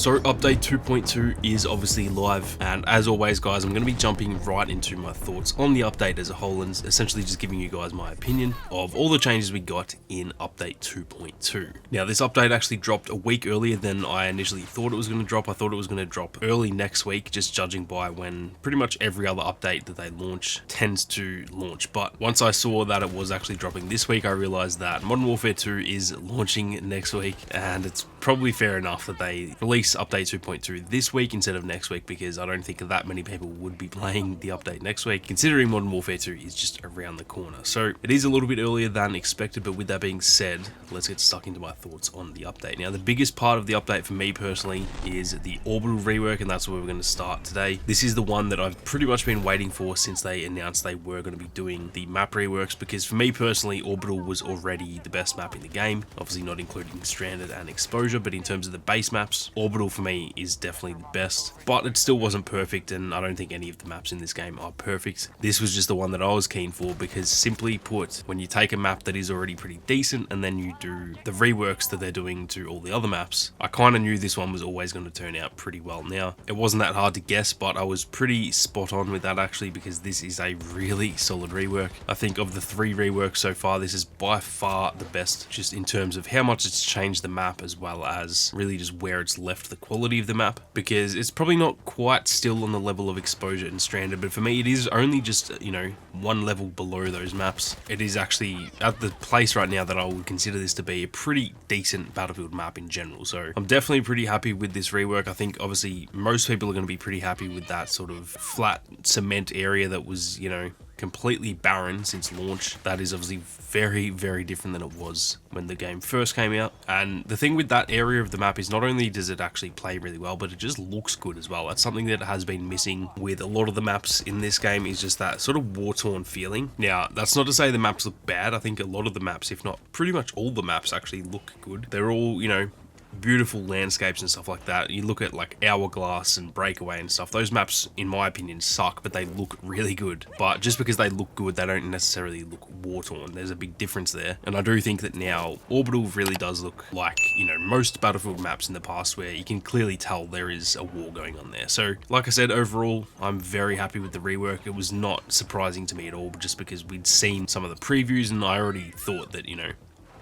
So update 2.2 is obviously live, and as always guys, I'm going to be jumping right into my thoughts on the update as a whole and essentially just giving you guys my opinion of all the changes we got in update 2.2. Now this update actually dropped a week earlier than I initially thought it was going to drop. I thought it was going to drop early next week, just judging by when pretty much every other update that they launch tends to launch. But once I saw that it was actually dropping this week, I realized that Modern Warfare 2 is launching next week, and it's probably fair enough that they release update 2.2 this week instead of next week, because I don't think that many people would be playing the update next week, considering Modern Warfare 2 is just around the corner. So it is a little bit earlier than expected, but with that being said, let's get stuck into my thoughts on the update. Now the biggest part of the update for me personally is the Orbital rework, and that's where we're going to start today. This is the one that I've pretty much been waiting for since they announced they were going to be doing the map reworks, because for me personally, Orbital was already the best map in the game, obviously not including Stranded and Exposure, but in terms of the base maps, Orbital for me is definitely the best, but it still wasn't perfect, and I don't think any of the maps in this game are perfect. This was just the one that I was keen for, because simply put, when you take a map that is already pretty decent and then you do the reworks that they're doing to all the other maps, I kind of knew this one was always going to turn out pretty well. Now, it wasn't that hard to guess, but I was pretty spot on with that actually, because this is a really solid rework. I think of the 3 reworks so far, this is by far the best, just in terms of how much it's changed the map, as well as really just where it's left the quality of the map, because it's probably not quite still on the level of Exposure and Stranded, but for me it is only just, you know, one level below those maps. It is actually at the place right now that I would consider this to be a pretty decent Battlefield map in general, so I'm definitely pretty happy with this rework. I think obviously most people are going to be pretty happy with that sort of flat cement area that was, you know, completely barren since launch. That is obviously very, very different than it was when the game first came out. And the thing with that area of the map is not only does it actually play really well, but it just looks good as well. That's something that has been missing with a lot of the maps in this game, is just that sort of war-torn feeling. Now, that's not to say the maps look bad. I think a lot of the maps, if not pretty much all the maps, actually look good. They're all, you know, beautiful landscapes and stuff like that. You look at like Hourglass and Breakaway and stuff, those maps in my opinion suck, but they look really good. But just because they look good, they don't necessarily look war-torn. There's a big difference there, and I do think that now Orbital really does look like, you know, most Battlefield maps in the past, where you can clearly tell there is a war going on there. So like I said, overall I'm very happy with the rework. It was not surprising to me at all, just because we'd seen some of the previews and I already thought that, you know,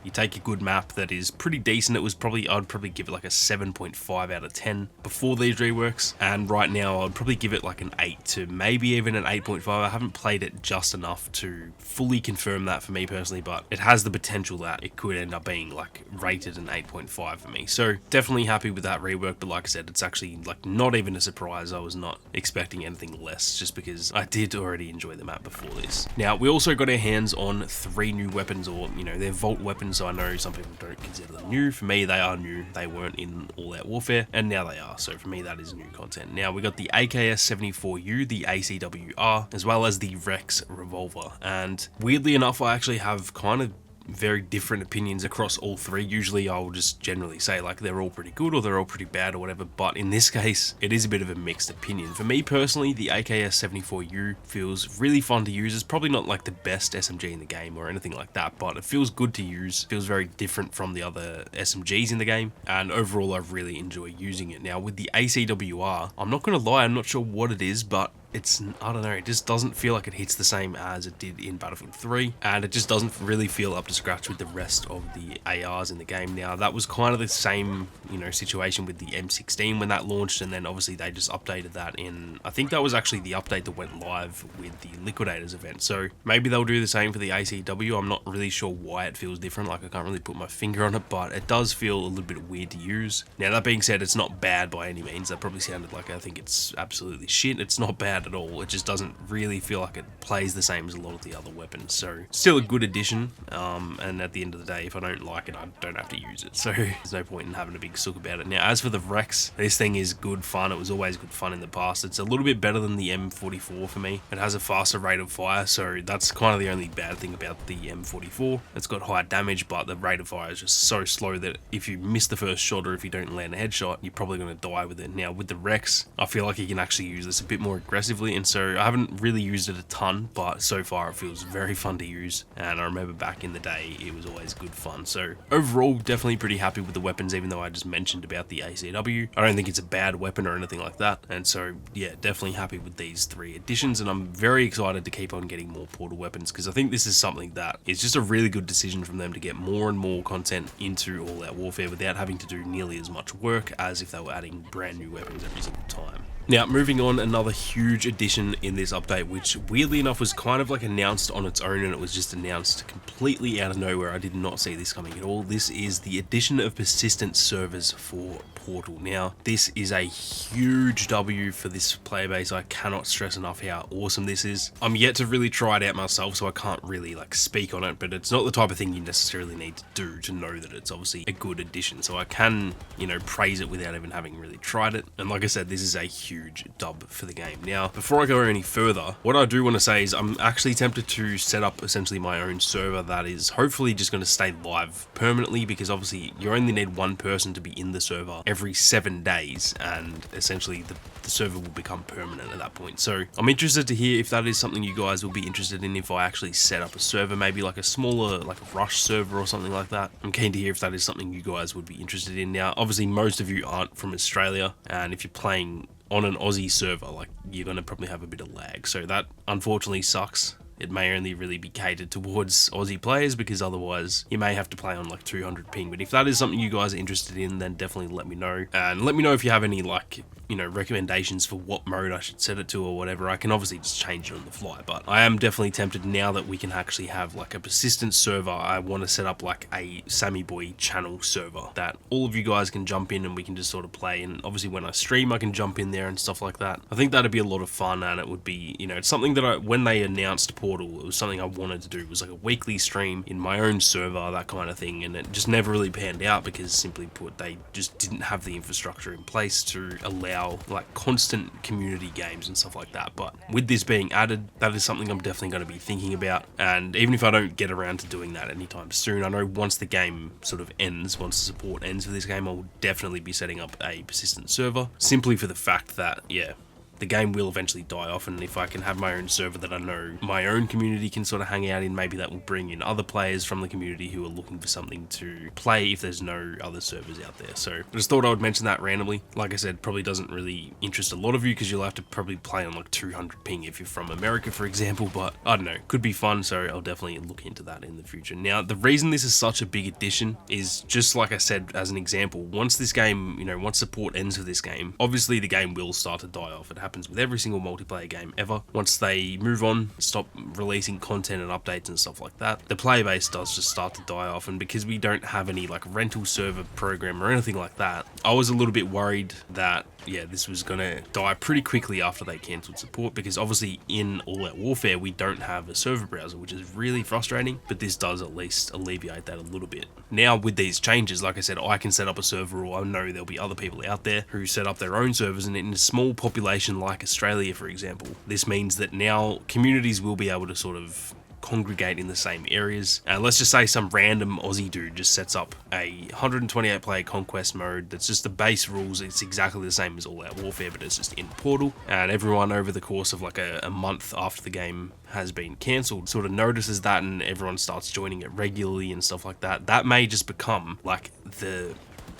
you take a good map that is pretty decent. It was probably, I'd probably give it like a 7.5 out of 10 before these reworks, and right now I'd probably give it like an 8 to maybe even an 8.5. I haven't played it just enough to fully confirm that for me personally, but it has the potential that it could end up being like rated an 8.5 for me. So definitely happy with that rework, but like I said, it's actually like not even a surprise. I was not expecting anything less, just because I did already enjoy the map before this. Now, we also got our hands on 3 new weapons, or, you know, they're Vault weapons. So I know some people don't consider them new. For me, they are new. They weren't in All Out Warfare, and now they are. So for me, that is new content. Now, we got the AKS-74U, the ACWR, as well as the Rex revolver. And weirdly enough, I actually have kind of very different opinions across all 3. Usually I'll just generally say like they're all pretty good or they're all pretty bad or whatever, but in this case it is a bit of a mixed opinion. For me personally, the AKS-74U feels really fun to use. It's probably not like the best SMG in the game or anything like that, but it feels good to use. It feels very different from the other SMGs in the game, and overall I really enjoy using it. Now with the ACWR, I'm not gonna lie, I'm not sure what it is, but it's, I don't know, it just doesn't feel like it hits the same as it did in Battlefield 3, and it just doesn't really feel up to scratch with the rest of the ARs in the game. Now, that was kind of the same, you know, situation with the M16 when that launched, and then obviously they just updated that in, I think that was actually the update that went live with the Liquidators event, so maybe they'll do the same for the ACW. I'm not really sure why it feels different, like I can't really put my finger on it, but it does feel a little bit weird to use. Now, that being said, it's not bad by any means. That probably sounded like I think it's absolutely shit. It's not bad at all. It just doesn't really feel like it plays the same as a lot of the other weapons, so still a good addition, and at the end of the day, if I don't like it, I don't have to use it, so there's no point in having a big sook about it. Now, as for the Rex, this thing is good fun. It was always good fun in the past. It's a little bit better than the M44 for me. It has a faster rate of fire, so that's kind of the only bad thing about the M44. It's got high damage, but the rate of fire is just so slow that if you miss the first shot or if you don't land a headshot, you're probably going to die with it. Now, with the Rex, I feel like you can actually use this a bit more aggressively. massively, and so I haven't really used it a ton, but so far it feels very fun to use, and I remember back in the day it was always good fun. So overall, definitely pretty happy with the weapons, even though I just mentioned about the ACW. I don't think it's a bad weapon or anything like that, and so yeah, definitely happy with these 3 additions, and I'm very excited to keep on getting more Portal weapons, because I think this is something that is just a really good decision from them to get more and more content into All Out Warfare without having to do nearly as much work as if they were adding brand new weapons every single time. Now, moving on, another huge addition in this update, which weirdly enough was kind of like announced on its own, and it was just announced completely out of nowhere. I did not see this coming at all. This is the addition of persistent servers for Portal. Now, this is a huge W for this player base. I cannot stress enough how awesome this is. I'm yet to really try it out myself, so I can't really like speak on it, but it's not the type of thing you necessarily need to do to know that it's obviously a good addition. So I can, you know, praise it without even having really tried it. And like I said, this is a huge dub for the game. Now, before I go any further, what I do want to say is I'm actually tempted to set up essentially my own server that is hopefully just going to stay live permanently, because obviously you only need one person to be in the server every 7 days, and essentially the server will become permanent at that point. So I'm interested to hear if that is something you guys will be interested in, if I actually set up a server, maybe like a smaller, like a rush server or something like that. I'm keen to hear if that is something you guys would be interested in. Now, obviously most of you aren't from Australia, and if you're playing on an Aussie server, like, you're going to probably have a bit of lag, so that unfortunately sucks. It may only really be catered towards Aussie players, because otherwise you may have to play on like 200 ping. But if that is something you guys are interested in, then definitely let me know, and let me know if you have any, like, you know, recommendations for what mode I should set it to or whatever. I can obviously just change it on the fly, but I am definitely tempted, now that we can actually have like a persistent server, I want to set up like a Sammy Boy channel server that all of you guys can jump in and we can just sort of play, and obviously when I stream I can jump in there and stuff like that. I think that'd be a lot of fun, and it would be, you know, it's something that when they announced Portal, it was something I wanted to do. It was like a weekly stream in my own server, that kind of thing, and it just never really panned out because, simply put, they just didn't have the infrastructure in place to allow like constant community games and stuff like that. But with this being added, that is something I'm definitely going to be thinking about, and even if I don't get around to doing that anytime soon, I know once the game sort of ends, once the support ends for this game, I will definitely be setting up a persistent server, simply for the fact that, yeah, the game will eventually die off, and if I can have my own server that I know my own community can sort of hang out in, maybe that will bring in other players from the community who are looking for something to play if there's no other servers out there. So I just thought I would mention that randomly. Like I said, probably doesn't really interest a lot of you, because you'll have to probably play on like 200 ping if you're from America, for example, but I don't know, could be fun, so I'll definitely look into that in the future. Now, the reason this is such a big addition is, just like I said as an example, once this game, you know, once support ends for this game, obviously the game will start to die off. It happens with every single multiplayer game ever. Once they move on, stop releasing content and updates and stuff like that, the player base does just start to die off. And because we don't have any like rental server program or anything like that, I was a little bit worried that, yeah, this was gonna die pretty quickly after they cancelled support, because obviously in All Out Warfare we don't have a server browser, which is really frustrating, but this does at least alleviate that a little bit. Now with these changes, like I said, I can set up a server, or I know there'll be other people out there who set up their own servers, and in a small population like Australia, for example, this means that now communities will be able to sort of congregate in the same areas. And let's just say some random Aussie dude just sets up a 128 player conquest mode that's just the base rules. It's exactly the same as All Out Warfare, but it's just in Portal, and everyone over the course of like a month after the game has been cancelled sort of notices that, and everyone starts joining it regularly and stuff like that. That may just become like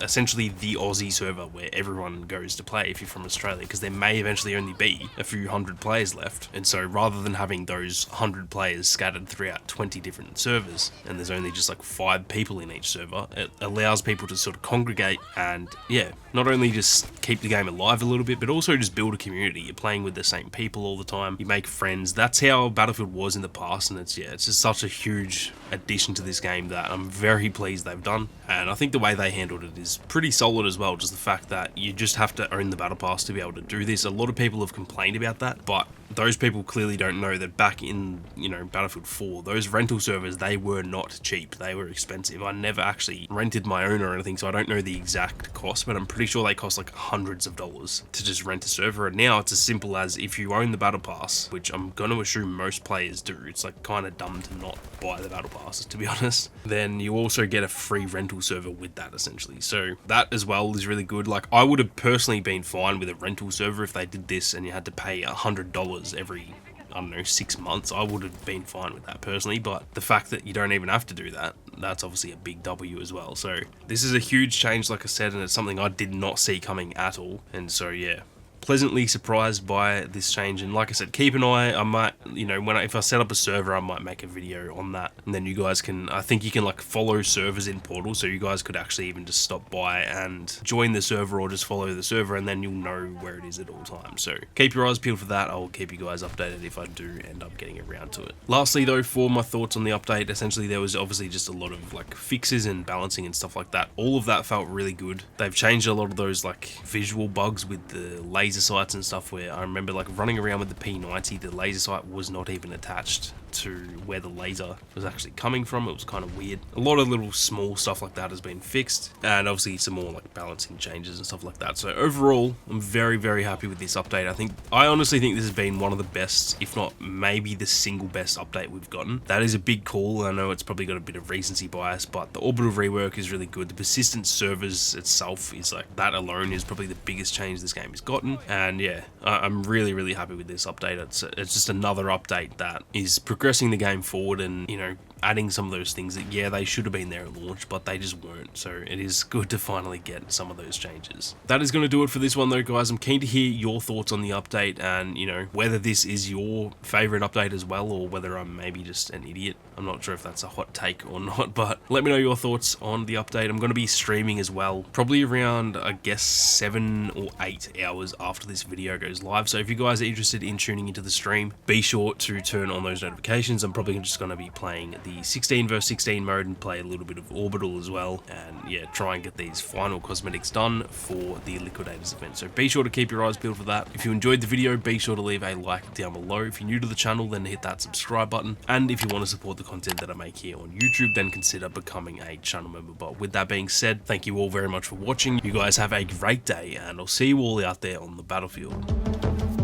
essentially the Aussie server where everyone goes to play if you're from Australia, because there may eventually only be a few hundred players left. And so rather than having those 100 players scattered throughout 20 different servers, and there's only just like 5 people in each server, it allows people to sort of congregate and, yeah, not only just keep the game alive a little bit, but also just build a community. You're playing with the same people all the time, you make friends. That's how Battlefield was in the past, and it's just such a huge addition to this game that I'm very pleased they've done. And I think the way they handled it is pretty solid as well, just the fact that you just have to own the battle pass to be able to do this. A lot of people have complained about that, but those people clearly don't know that back in, you know, Battlefield 4, those rental servers, they were not cheap. They were expensive. I never actually rented my own or anything, so I don't know the exact cost, but I'm pretty sure they cost like hundreds of dollars to just rent a server. And now it's as simple as, if you own the Battle Pass, which I'm going to assume most players do, it's like kind of dumb to not buy the Battle Passes, to be honest, then you also get a free rental server with that, essentially. So that as well is really good. Like, I would have personally been fine with a rental server if they did this and you had to pay $100 every, I don't know, 6 months. I would have been fine with that personally, but the fact that you don't even have to do that, that's obviously a big W as well. So this is a huge change, like I said, and it's something I did not see coming at all. And so yeah, pleasantly surprised by this change. And like I said, keep an eye. I might, you know, if I set up a server, I might make a video on that, and then you guys can, I think you can like follow servers in Portal, so you guys could actually even just stop by and join the server or just follow the server, and then you'll know where it is at all times. So keep your eyes peeled for that. I'll keep you guys updated if I do end up getting around to it. Lastly though, for my thoughts on the update, essentially there was obviously just a lot of like fixes and balancing and stuff like that. All of that felt really good. They've changed a lot of those like visual bugs with the laser sights and stuff, where I remember like running around with the P90, the laser sight was not even attached to where the laser was actually coming from. It was kind of weird. A lot of little small stuff like that has been fixed, and obviously some more like balancing changes and stuff like that. So overall, I'm very, very happy with this update. I honestly think this has been one of the best, if not maybe the single best update we've gotten. That is a big call. I know it's probably got a bit of recency bias, but the orbital rework is really good. The persistent servers itself is like, that alone is probably the biggest change this game has gotten. And yeah, I'm really, really happy with this update. It's just another update that is progressing the game forward, and, you know, adding some of those things that, yeah, they should have been there at launch, but they just weren't. So it is good to finally get some of those changes. That is going to do it for this one though, guys. I'm keen to hear your thoughts on the update, and, you know, whether this is your favorite update as well, or whether I'm maybe just an idiot. I'm not sure if that's a hot take or not, but let me know your thoughts on the update. I'm going to be streaming as well, probably around, I guess, 7 or 8 hours after this video goes live. So if you guys are interested in tuning into the stream, be sure to turn on those notifications. I'm probably just going to be playing the 16 vs 16 mode and play a little bit of Orbital as well, and yeah, try and get these final cosmetics done for the Liquidators event. So be sure to keep your eyes peeled for that. If you enjoyed the video, be sure to leave a like down below. If you're new to the channel, then hit that subscribe button, and if you want to support the content that I make here on YouTube, then consider becoming a channel member. But with that being said, thank you all very much for watching. You guys have a great day, and I'll see you all out there on the battlefield.